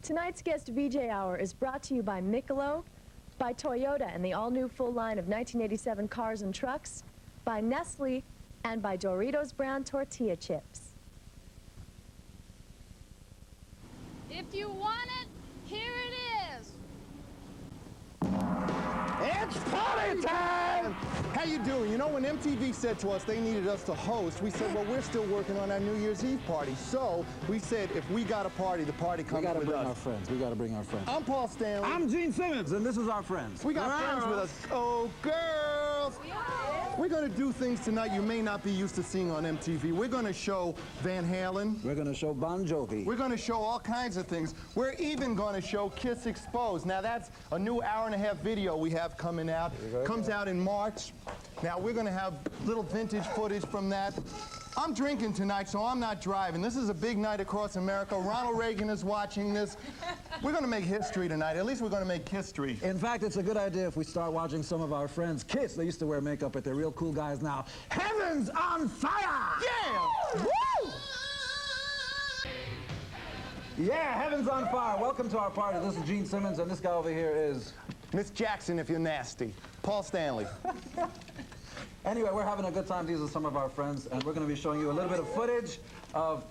Tonight's guest VJ Hour is brought to you by Michelob, by Toyota and the all-new full line of 1987 cars and trucks, by Nestle, and by Doritos Brown Tortilla Chips. If you want it, here it is. It's party time! How you doing? You know, when MTV said to us they needed us to host, we said, well, we're still working on our New Year's Eve party. So we said, if we got a party, the party comes with us. We gotta bring our friends. We gotta bring our friends. I'm Paul Stanley. I'm Gene Simmons, and this is our friends. We got friends with us. Oh, girls! We're gonna do things tonight you may not be used to seeing on MTV. We're gonna show Van Halen. We're gonna show Bon Jovi. We're gonna show all kinds of things. We're even gonna show Kiss Exposed. Now that's a new hour-and-a-half video we have coming out. Comes out in March. Now we're gonna have little vintage footage from that. I'm drinking tonight, so I'm not driving. This is a big night across America. Ronald Reagan is watching this. We're gonna make history tonight. At least we're gonna make history. In fact, it's a good idea if we start watching some of our friends Kiss. They used to wear makeup, but they're real cool guys now. Heaven's on fire! Yeah! Woo! Yeah, Heaven's on fire. Welcome to our party. This is Gene Simmons, and this guy over here is... Miss Jackson, if you're nasty. Paul Stanley. Anyway, we're having a good time. These are some of our friends, and we're going to be showing you a little bit of footage of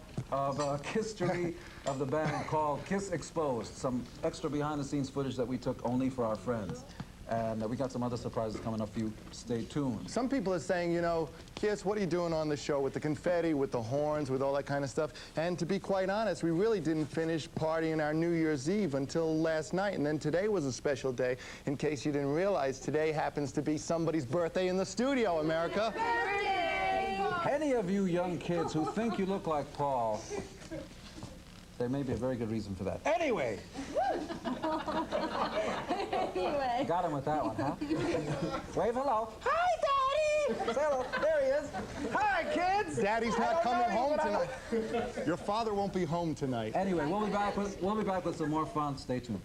history of the band called Kiss Exposed. Some extra behind-the-scenes footage that we took only for our friends. And we got some other surprises coming up for you. Stay tuned. Some people are saying, you know, Kiss, what are you doing on the show with the confetti, with the horns, with all that kind of stuff? And to be quite honest, we really didn't finish partying our New Year's Eve until last night. And then today was a special day. In case you didn't realize, today happens to be somebody's birthday in the studio, America. Birthday! Any of you young kids who think you look like Paul, there may be a very good reason for that. Anyway! Anyway. Got him with that one, huh? Wave hello. Hi, Daddy! Say hello. There he is. Hi, kids! Daddy's not coming home tonight. Your father won't be home tonight. Anyway, we'll be back with some more fun. Stay tuned.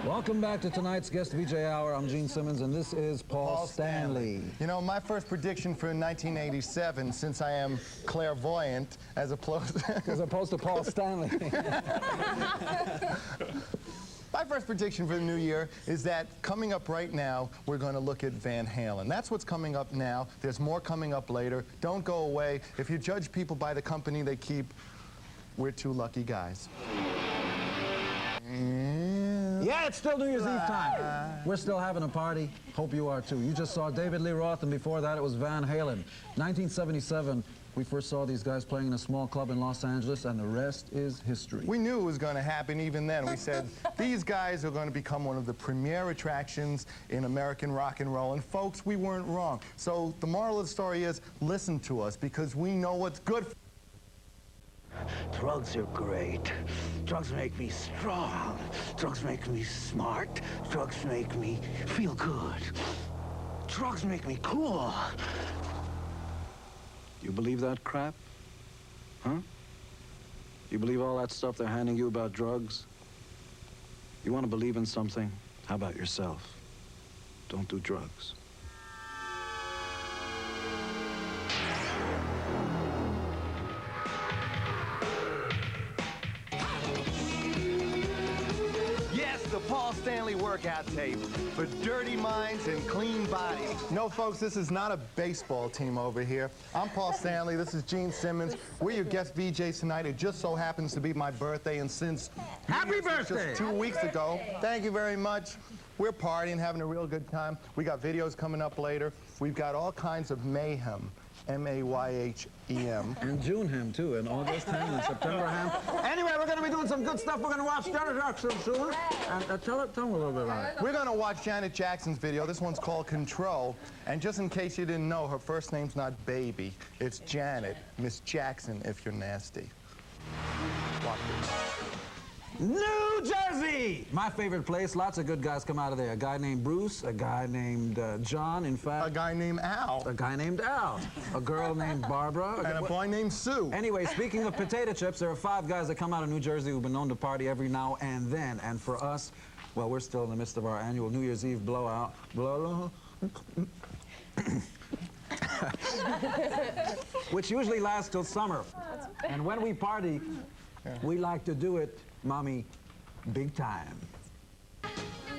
Welcome back to tonight's guest VJ Hour. I'm Gene Simmons, and this is Paul Stanley. You know, my first prediction for 1987, since I am clairvoyant, as opposed to Paul Stanley. My first prediction for the new year is that coming up right now, we're going to look at Van Halen. That's what's coming up now. There's more coming up later. Don't go away. If you judge people by the company they keep, we're two lucky guys. Yeah, it's still New Year's Eve time. We're still having a party. Hope you are too. You just saw David Lee Roth, and before that it was Van Halen. 1977, we first saw these guys playing in a small club in Los Angeles, and the rest is history. We knew it was going to happen even then. We said, these guys are going to become one of the premier attractions in American rock and roll. And folks, we weren't wrong. So the moral of the story is, listen to us, because we know what's good for Drugs are great. Drugs make me strong. Drugs make me smart. Drugs make me feel good. Drugs make me cool. You believe that crap? Huh? You believe all that stuff they're handing you about drugs? You want to believe in something? How about yourself? Don't do drugs. the Paul Stanley workout tape for dirty minds and clean bodies. No, folks, this is not a baseball team over here. I'm Paul Stanley. This is Gene Simmons. We're your guest VJs tonight. It just so happens to be my birthday, and since Happy birthday! Just 2 weeks ago, thank you very much. We're partying, having a real good time. We got videos coming up later. We've got all kinds of mayhem. M-A-Y-H-E-M. And June ham, too, and August ham, and September ham. Anyway, we're going to be doing some good stuff. We're going to watch Janet Jackson soon. And tell them a little bit about it. We're going to watch Janet Jackson's video. This one's called Control. And just in case you didn't know, her first name's not Baby. It's Janet. Miss Jackson, if you're nasty. Watch it. New Jersey! My favorite place. Lots of good guys come out of there. A guy named Bruce, a guy named John, in fact. A guy named Al. A guy named Al. A girl named Barbara. And a boy named Sue. Anyway, speaking of potato chips, there are 5 guys that come out of New Jersey who've been known to party every now and then. And for us, well, we're still in the midst of our annual New Year's Eve blowout. which usually lasts till summer. And when we party, we like to do it, Mommy, big time.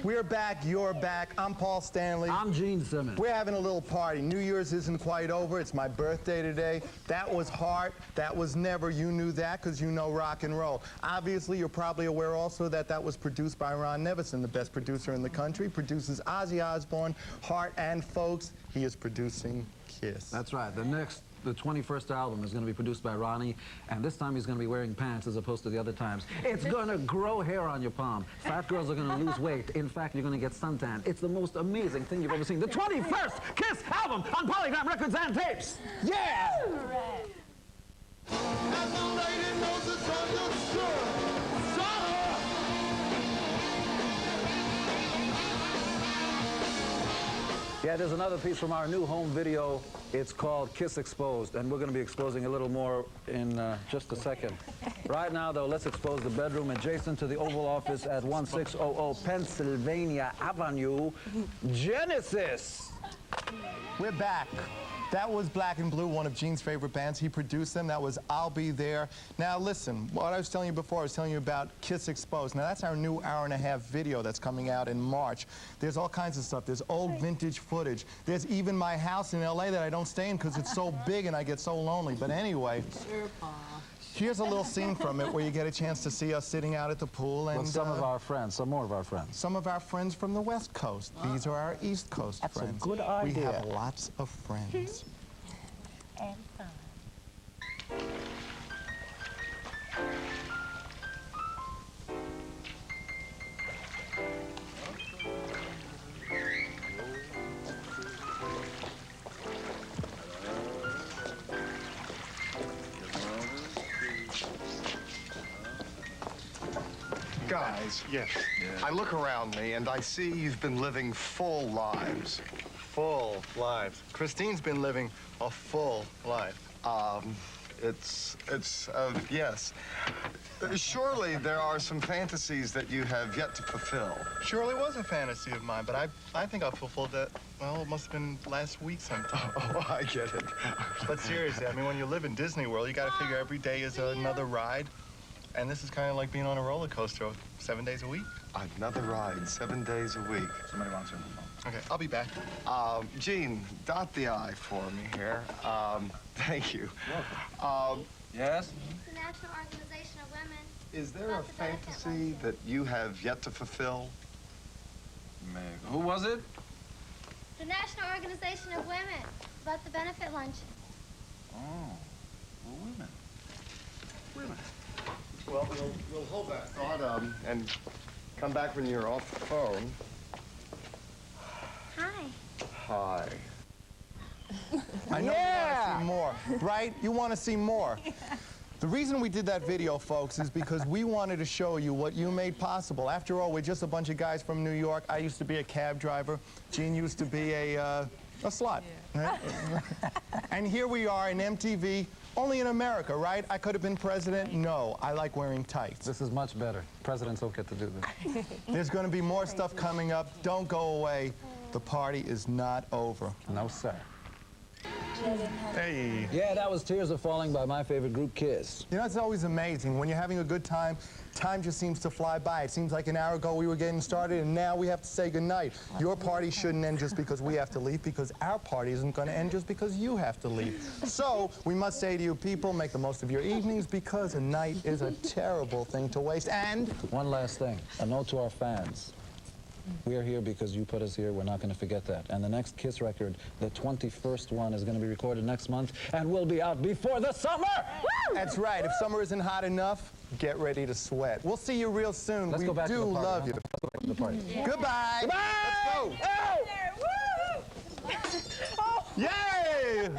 We're back, you're back. I'm Paul Stanley. I'm Gene Simmons. We're having a little party. New Year's isn't quite over. It's my birthday today. That was Heart. That was Never. You knew that because you know rock and roll. Obviously, you're probably aware also that that was produced by Ron Nevison, the best producer in the country. Produces Ozzy Osbourne, Heart, and folks, he is producing Kiss. That's right. The 21st album is going to be produced by Ronnie, and this time he's going to be wearing pants as opposed to the other times. It's going to grow hair on your palm. Fat girls are going to lose weight. In fact, you're going to get suntan. It's the most amazing thing you've ever seen. The 21st Kiss album on Polygram Records and Tapes. Yeah! Yeah, there's another piece from our new home video. It's called Kiss Exposed, and we're going to be exposing a little more in just a second. Right now, though, let's expose the bedroom adjacent to the Oval Office at 1600 Pennsylvania Avenue, Genesis. We're back. That was Black and Blue, one of Gene's favorite bands. He produced them. That was I'll Be There. Now listen, what I was telling you before, I was telling you about Kiss Exposed. Now that's our new hour-and-a-half video that's coming out in March. There's all kinds of stuff. There's old vintage footage. There's even my house in LA that I don't stay in because it's so big and I get so lonely. But anyway, here's a little scene from it where you get a chance to see us sitting out at the pool and With some of our friends, some more of our friends. some of our friends from the West Coast. These are our East Coast That's a friends. good We idea. have lots of friends. And fun. Guys, yes. I look around me and I see you've been living full lives. Full lives. Christine's been living a full life. Yes. Surely there are some fantasies that you have yet to fulfill. Surely was a fantasy of mine, but I think I fulfilled that, well, it must have been last week sometime. Oh, I get it. But seriously, I mean, when you live in Disney World, you gotta figure every day is another ride. And this is kind of like being on a roller coaster 7 days a week. Another ride, 7 days a week. Somebody wants you on the phone. Okay, I'll be back. Gene, dot the I for me here. Thank you. Yes? The National Organization of Women. Is there a fantasy that you have yet to fulfill? Maybe. Who was it? The National Organization of Women. About the benefit luncheon. Oh, well, women. Well, we'll hold that thought and come back when you're off the phone. Hi. Hi. I know you want to see more, right? You want to see more. The reason we did that video, folks, is because we wanted to show you what you made possible. After all, we're just a bunch of guys from New York. I used to be a cab driver. Gene used to be a slut. Yeah. Right? And here we are in MTV, only in America, right? I could have been president. No, I like wearing tights. This is much better. Presidents don't get to do this. There's going to be more stuff coming up. Don't go away. The party is not over. No, sir. Hey. Yeah, that was Tears Are Falling by my favorite group, Kiss. You know, it's always amazing. When you're having a good time, time just seems to fly by. It seems like an hour ago we were getting started, and now we have to say goodnight. Your party shouldn't end just because we have to leave, because our party isn't going to end just because you have to leave. So we must say to you people, make the most of your evenings, because a night is a terrible thing to waste. And One last thing, a note to our fans. We are here because you put us here. We're not going to forget that. And the next Kiss record, the 21st one, is going to be recorded next month and will be out before the summer. Woo! that's right. If summer isn't hot enough, get ready to sweat. We'll see you real soon. Let's we go back do to the party. love you. Let's go back to the party. Yeah. Goodbye. Goodbye. Let's go. Oh! Yay!